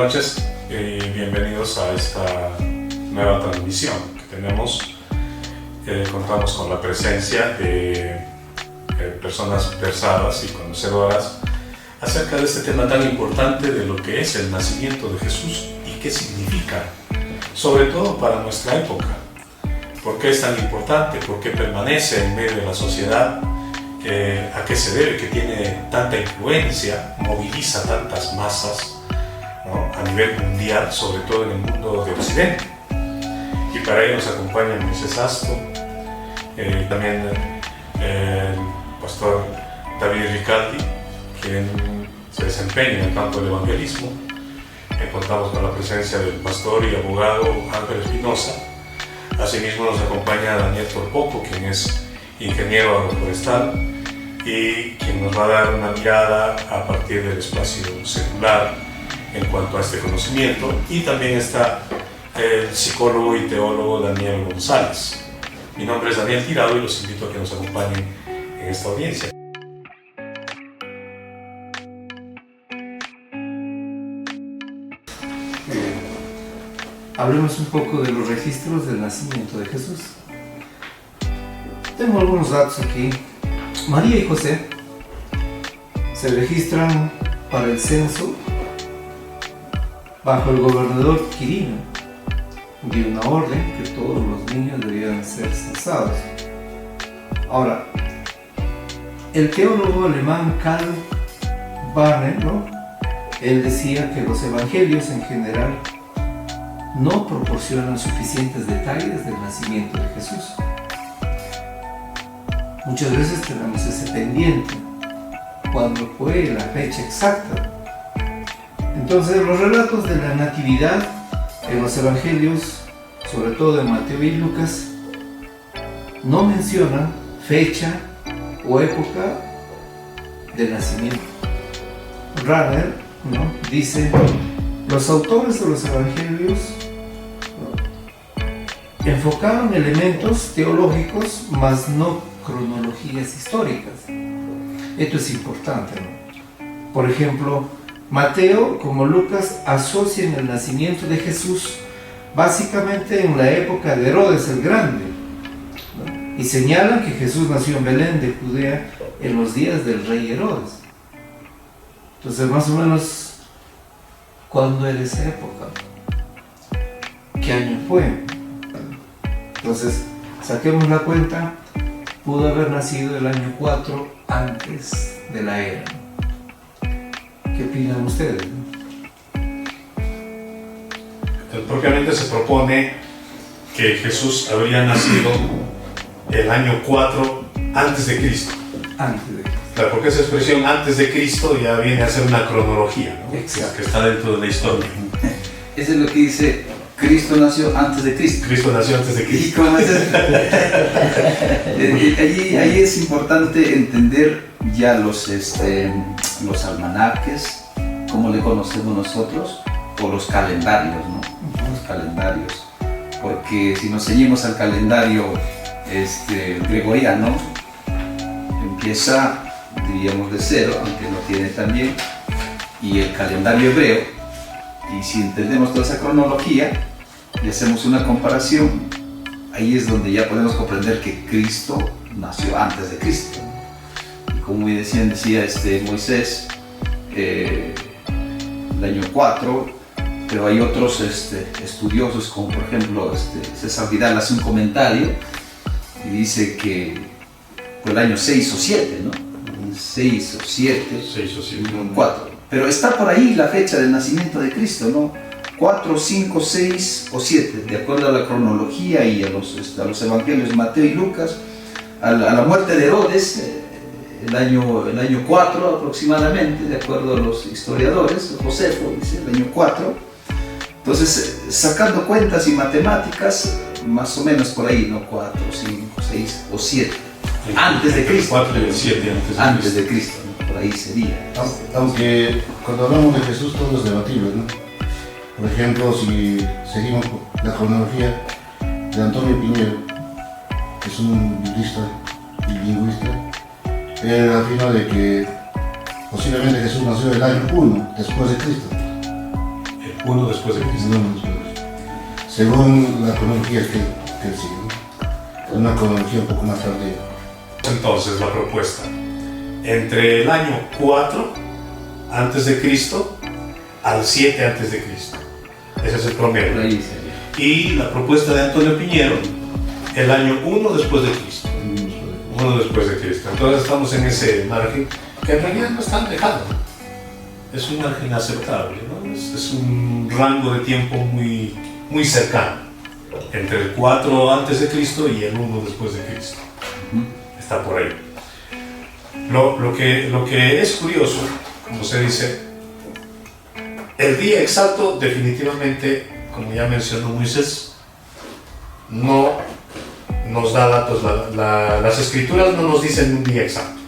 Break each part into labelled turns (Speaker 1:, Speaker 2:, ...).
Speaker 1: noches y bienvenidos a esta nueva transmisión que tenemos. Contamos con la presencia de personas versadas y conocedoras acerca de este tema tan importante de lo que es el nacimiento de Jesús y qué significa, sobre todo para nuestra época. ¿Por qué es tan importante? ¿Por qué permanece en medio de la sociedad? ¿A qué se debe que tiene tanta influencia, moviliza tantas masas, ¿no?, a nivel mundial, sobre todo en el mundo de Occidente? Y para ello nos acompaña Moisés Asto, también el pastor David Ricaldi, quien se desempeña en el campo del evangelismo. Contamos con la presencia del pastor y abogado Ángel Espinosa. Asimismo nos acompaña Daniel Torpoco, quien es ingeniero agroforestal y quien nos va a dar una mirada a partir del espacio secular en cuanto a este conocimiento. Y también está el psicólogo y teólogo Daniel González. Mi nombre es Daniel Tirado y los invito a que nos acompañen en esta audiencia.
Speaker 2: Hablemos un poco de los registros del nacimiento de Jesús. Tengo algunos datos aquí. María y José se registran para el censo bajo el gobernador Quirino. Dio una orden que todos los niños debían ser censados. Ahora, el teólogo alemán Karl Barner, ¿no?, él decía que los evangelios en general no proporcionan suficientes detalles del nacimiento de Jesús. Muchas veces tenemos ese pendiente, cuando fue la fecha exacta. Entonces, los relatos de la natividad en los evangelios, sobre todo en Mateo y Lucas, no mencionan fecha o época de nacimiento. Rahner, ¿no?, dice: los autores de los evangelios enfocaron elementos teológicos, mas no cronologías históricas. Esto es importante, ¿no? Por ejemplo, Mateo como Lucas asocian el nacimiento de Jesús básicamente en la época de Herodes el Grande, ¿no?, y señalan que Jesús nació en Belén de Judea en los días del rey Herodes. Entonces, más o menos, ¿cuándo era esa época? ¿Qué año fue? Entonces, saquemos la cuenta. Pudo haber nacido el año 4 antes de la era. ¿Qué opinan ustedes?
Speaker 1: Propiamente se propone que Jesús habría nacido el año 4 antes de Cristo.
Speaker 2: Antes de Cristo.
Speaker 1: Claro, porque esa expresión antes de Cristo ya viene a ser una cronología, ¿no?,
Speaker 2: Exacto,
Speaker 1: que está dentro de la historia.
Speaker 3: Eso es lo que dice: Cristo nació antes de Cristo.
Speaker 1: Cristo nació antes de Cristo.
Speaker 3: ¿Y cómo es eso? Ahí es importante entender ya los almanaques, como le conocemos nosotros, o los calendarios, ¿no? Los calendarios. Porque si nos ceñimos al calendario gregoriano, empieza, diríamos, de cero, aunque no tiene también, y el calendario hebreo. Y si entendemos toda esa cronología y hacemos una comparación, ahí es donde ya podemos comprender que Cristo nació antes de Cristo. Y como decía Moisés, el año 4, pero hay otros estudiosos, como por ejemplo César Vidal hace un comentario y dice que fue el año 6 o 7, ¿no? 6 o 7, 4. Pero está por ahí la fecha del nacimiento de Cristo, ¿no? 4, 5, 6 o 7, de acuerdo a la cronología y a los evangelios Mateo y Lucas. A la muerte de Herodes, el año 4 aproximadamente, de acuerdo a los historiadores, Josefo dice el año 4. Entonces, sacando cuentas y matemáticas, más o menos por ahí, ¿no? 4, 5, 6 o 7. Antes de Cristo.
Speaker 1: 4 y 7
Speaker 3: antes de Cristo, ¿no? Por ahí sería.
Speaker 4: Aunque cuando hablamos de Jesús todo es debatible, ¿no? Por ejemplo, si seguimos la cronología de Antonio Piñero, que es un biblista y lingüista, él afirma de que posiblemente Jesús nació el año 1 después de Cristo.
Speaker 1: Uno después de Cristo.
Speaker 4: Según la cronología que él sigue, ¿no? Una cronología un poco más tardía.
Speaker 1: Entonces, la propuesta. Entre el año 4 antes de Cristo al 7 antes de Cristo. Ese es el promedio.
Speaker 3: Por ahí sería.
Speaker 1: Y la propuesta de Antonio Piñero, el año 1 después de Cristo. 1 después de Cristo. Entonces estamos en ese margen que en realidad no es tan lejano. Es un margen aceptable, ¿no? Es un rango de tiempo muy, muy cercano. Entre el 4 antes de Cristo y el 1 después de Cristo. Está por ahí. Lo que es curioso, como se dice, el día exacto definitivamente, como ya mencionó Moisés, no nos da datos, las escrituras no nos dicen un día exacto.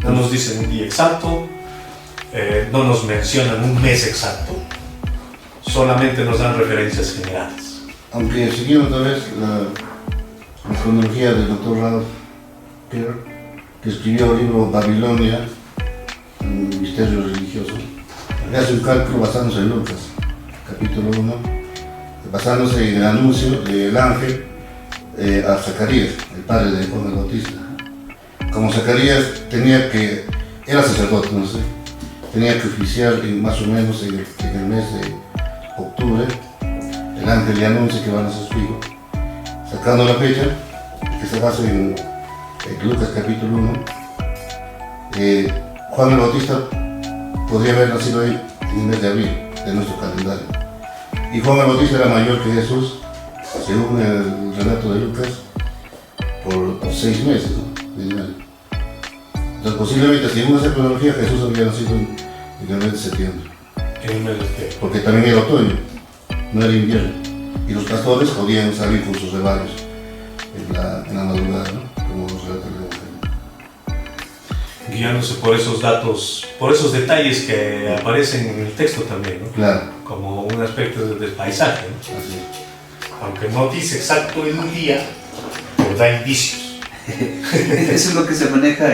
Speaker 1: No nos dicen un día exacto, no nos mencionan un mes exacto, solamente nos dan referencias generales.
Speaker 4: Aunque siguiendo otra vez la cronología del Dr. Ralph Kerr, que escribió el libro Babilonia, un misterio religioso, hace un cálculo basándose en Lucas, capítulo 1, basándose en el anuncio del ángel a Zacarías, el padre de Juan el Bautista. Como Zacarías era sacerdote, no sé, tenía que oficiar más o menos en el mes de octubre, el ángel le anuncia que van a ser su hijo, sacando la fecha, que se basa en Lucas capítulo 1, Juan el Bautista podría haber nacido ahí en el mes de abril de nuestro calendario. Y Juan el Bautista era mayor que Jesús, según el relato de Lucas, por 6 meses, ¿no? Entonces posiblemente, según esa cronología, Jesús había nacido en el mes de septiembre.
Speaker 1: ¿En el mes de qué?
Speaker 4: Porque también era otoño, no era invierno. Y los pastores podían salir con sus rebaños en la madrugada, ¿no? Como nos relata el Evangelio.
Speaker 1: Guiándose por esos datos, por esos detalles que aparecen en el texto también, ¿no?
Speaker 4: Claro.
Speaker 1: Como un aspecto del paisaje, ¿no?
Speaker 4: Así es.
Speaker 1: Aunque no dice exacto el día, pero da indicios.
Speaker 3: Eso es lo que se maneja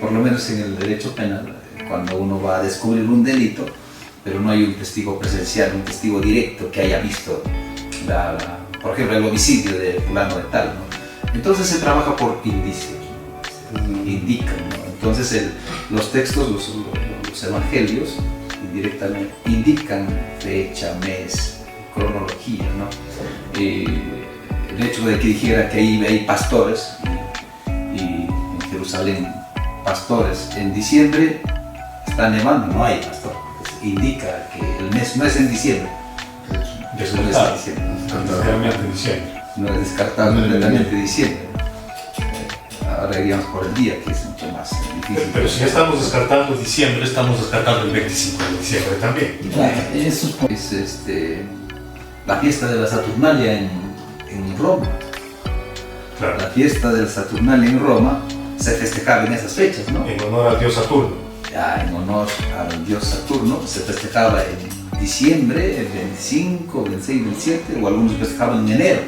Speaker 3: por lo menos en el derecho penal, cuando uno va a descubrir un delito, pero no hay un testigo presencial, un testigo directo que haya visto, por ejemplo, el homicidio de fulano de tal, ¿no? Entonces se trabaja por indicios, ¿no? Indican, ¿no? Entonces los textos, los evangelios, indirectamente indican fecha, mes, cronología, ¿no? El hecho de que dijera que ahí hay pastores y en Jerusalén pastores en diciembre está nevando, no hay pastor, indica que el mes no es en diciembre,
Speaker 1: Descartado.
Speaker 3: realmente
Speaker 1: en diciembre.
Speaker 3: no es descartado completamente diciembre. Ahora iríamos por el día, que es mucho más difícil.
Speaker 1: Pero si ya estamos descartando diciembre, estamos descartando el 25 de diciembre también.
Speaker 3: Claro, eso es la fiesta de la Saturnalia en Roma.
Speaker 1: Claro.
Speaker 3: La fiesta de la Saturnalia en Roma se festejaba en esas fechas, ¿no?
Speaker 1: En honor al dios Saturno.
Speaker 3: Ya, en honor al dios Saturno se festejaba en diciembre, el 25, 26, 27, o algunos festejaban en enero.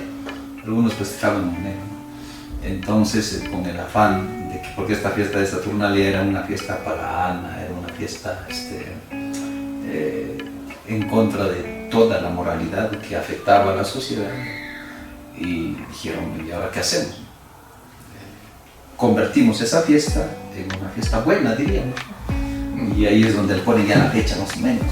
Speaker 3: Entonces, con el afán de que, porque esta fiesta de Saturnalia era una fiesta pagana, era una fiesta en contra de toda la moralidad que afectaba a la sociedad, y dijeron, ¿y ahora qué hacemos? Convertimos esa fiesta en una fiesta buena, diríamos, y ahí es donde le ponen ya la fecha más o menos.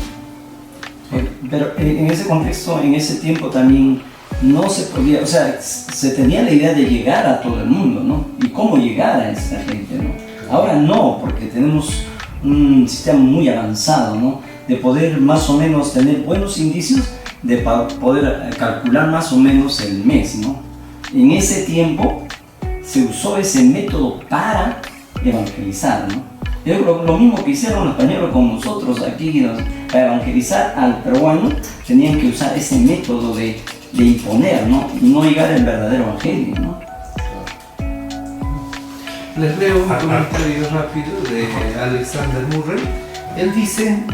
Speaker 5: Pero en ese contexto, en ese tiempo también no se podía, o sea, se tenía la idea de llegar a todo el mundo, ¿no? Y cómo llegar a esa gente, ¿no? Ahora no, porque tenemos un sistema muy avanzado, ¿no? De poder más o menos tener buenos indicios, de poder calcular más o menos el mes, ¿no? En ese tiempo se usó ese método para evangelizar, ¿no? Es lo mismo que hicieron los españoles con nosotros aquí, para evangelizar al peruano, tenían que usar ese método de imponer, ¿no? Y no llegar al verdadero evangelio, ¿no?
Speaker 2: Les leo un comentario rápido de Alexander Murray. Él dice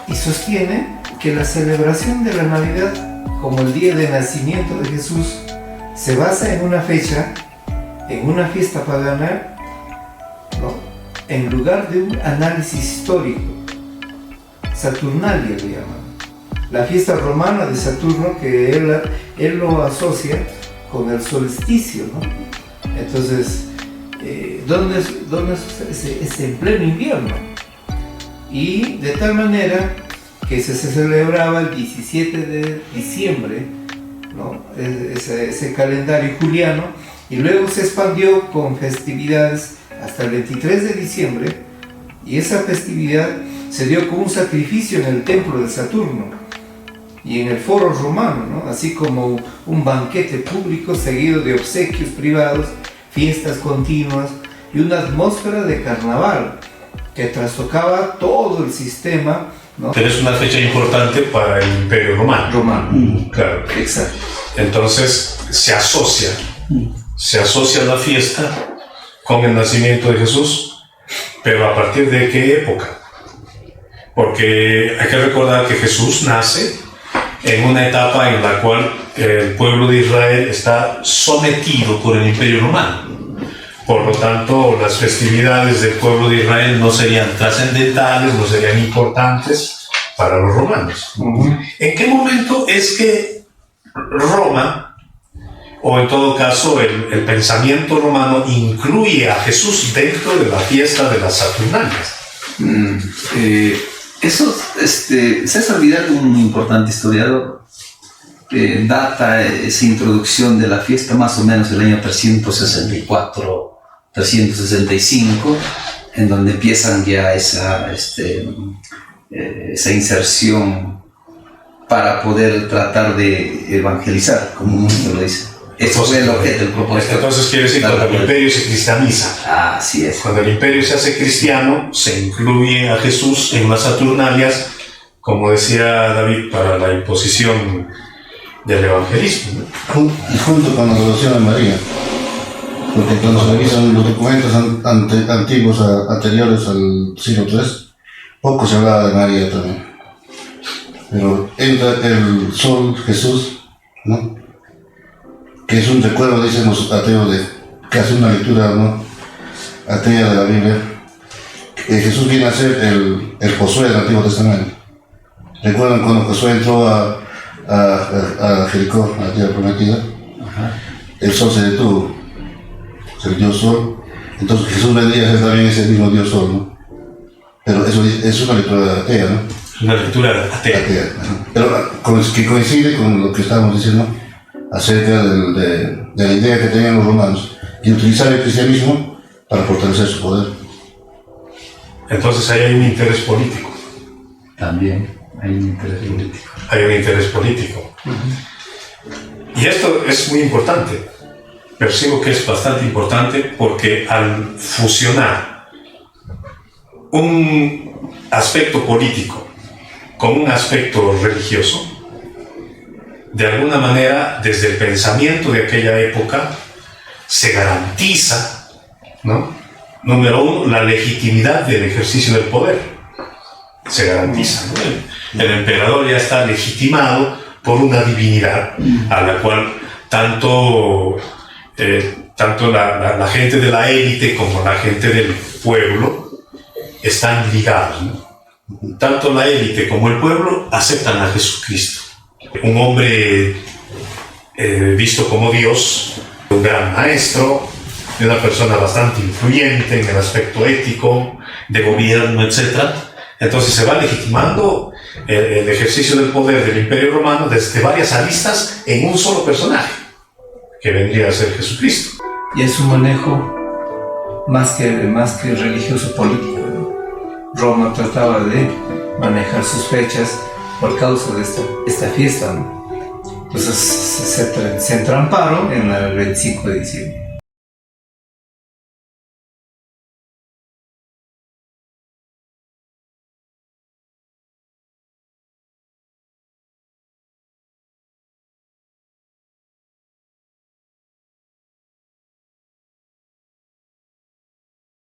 Speaker 2: y sostiene que la celebración de la Navidad como el día de nacimiento de Jesús se basa en una fecha, en una fiesta pagana, ¿no? En lugar de un análisis histórico. Saturnalia, le llaman. La fiesta romana de Saturno, que él lo asocia con el solsticio, ¿no? Entonces, ¿dónde es en pleno invierno? Y de tal manera que se celebraba el 17 de diciembre, ¿no? Ese calendario juliano, y luego se expandió con festividades hasta el 23 de diciembre, y esa festividad se dio como un sacrificio en el templo de Saturno y en el foro romano, ¿no? Así como un banquete público seguido de obsequios privados, fiestas continuas y una atmósfera de carnaval que trastocaba todo el sistema, ¿no?
Speaker 1: Pero es una fecha importante para el Imperio Romano. Claro.
Speaker 2: Exacto.
Speaker 1: Entonces se asocia la fiesta con el nacimiento de Jesús, pero ¿a partir de qué época? Porque hay que recordar que Jesús nace en una etapa en la cual el pueblo de Israel está sometido por el Imperio Romano. Por lo tanto, las festividades del pueblo de Israel no serían trascendentales, no serían importantes para los romanos. ¿En qué momento es que Roma, o en todo caso el pensamiento romano, incluye a Jesús dentro de la fiesta de las Saturnalias?
Speaker 3: César Vidal, un importante historiador, data esa introducción de la fiesta más o menos el año 364-365, en donde empiezan ya esa inserción para poder tratar de evangelizar, como usted lo dice. Eso fue el objeto, el propósito.
Speaker 1: Entonces quiere decir que cuando el imperio se cristianiza.
Speaker 3: Así es.
Speaker 1: Cuando el imperio se hace cristiano, se incluye a Jesús en las Saturnalias, como decía David, para la imposición del evangelismo, ¿no?
Speaker 4: Y junto con la devoción a María, porque cuando se revisan los documentos antiguos anteriores al siglo III, poco se hablaba de María también. Pero entra el sol, Jesús, ¿no? Que es un recuerdo, dicen los ateos, que hace una lectura, ¿no?, atea de la Biblia. Jesús viene a ser el Josué del Antiguo Testamento. ¿Recuerdan cuando Josué entró a Jericó, a la tierra prometida? El sol se detuvo, se dio sol. Entonces Jesús vendría a ser también ese mismo Dios sol, ¿no? Pero eso es una lectura atea, ¿no?
Speaker 1: Una lectura atea.
Speaker 4: Pero que coincide con lo que estábamos diciendo acerca de la idea que tenían los romanos de utilizar el cristianismo para fortalecer su poder.
Speaker 1: Entonces ahí hay un interés político.
Speaker 3: También hay un interés político.
Speaker 1: Hay un interés político. Y esto es muy importante. Percibo que es bastante importante porque al fusionar un aspecto político con un aspecto religioso, de alguna manera, desde el pensamiento de aquella época, se garantiza, ¿no?, número uno, la legitimidad del ejercicio del poder. Se garantiza, ¿no? El emperador ya está legitimado por una divinidad a la cual tanto la gente de la élite como la gente del pueblo están ligados, ¿no? Tanto la élite como el pueblo aceptan a Jesucristo, un hombre visto como Dios, un gran maestro, de una persona bastante influyente en el aspecto ético, de gobierno, etc. Entonces se va legitimando el ejercicio del poder del Imperio Romano desde varias aristas en un solo personaje, que vendría a ser Jesucristo.
Speaker 2: Y es un manejo más que religioso político, ¿no? Roma trataba de manejar sus fechas por causa de esta fiesta, ¿no? Entonces se entramparon en el 25 de diciembre.